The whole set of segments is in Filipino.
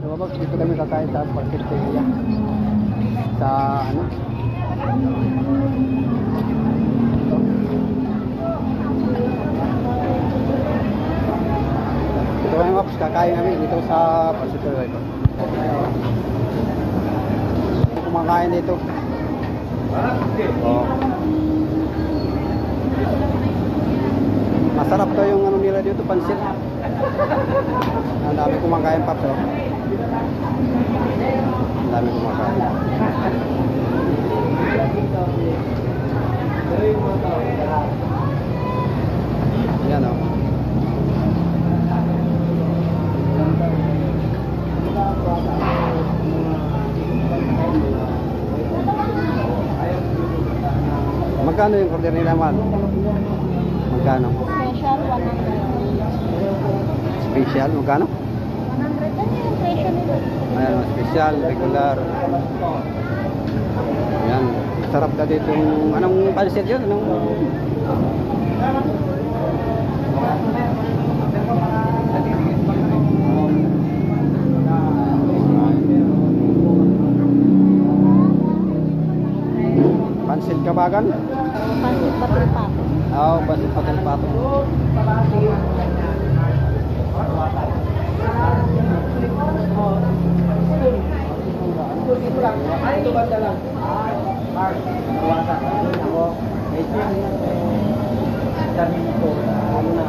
So boss, dito kami kakain sa Market Area. Sa ano? Ito kami boss, kakain kami dito sa Market Area. Kumakain dito. Oh. Masarap to yung ano nila dito, pansit. Ang dami kumakain paps, oh. Ang dami kumakain. Yan, oh. Magkano yung order nila, man? Magkano? Special 100. Special, magkano? 100 yan yung presyo nila. Ayan, special, regular. Ayan, sarap na dito yung, anong pansit yun? Anong... Pansit Kabagan? Pansit patil pato. Oo, pansit patil pato. Ito ba lang? Mark, nawasan ako. Ito dami ko. Ano na?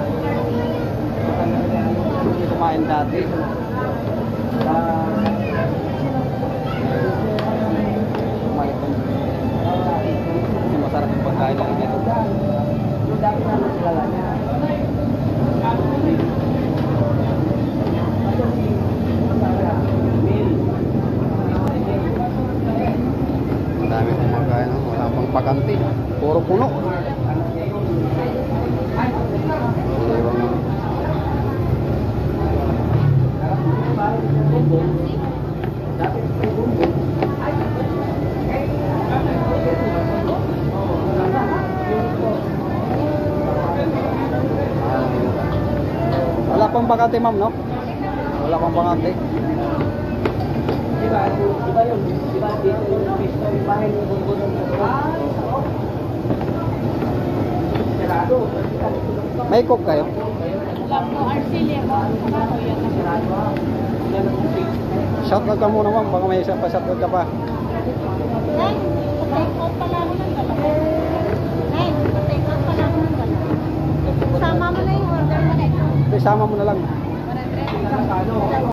Hindi kumain dati. Kasi masarap yung pagkain lang dito. Dami na masilala niya. Dami kong magkain, wala pang pakanti, puro puno. Wala pang pakanti, ma'am, no? Wala pang pakanti. Diba yun? Diba dito yung pisto yung bahay ng bunbunon mo? May cook kayo? Alam mo, Arcelia mo. Shoutout ka muna, ma'am. Baka may isa pa shoutout ka pa. Nay, take out pala ako ng dalawa. Nay, take out pala ako ng dalawa. Sama mo na yung order mo na ito. Isama mo na lang.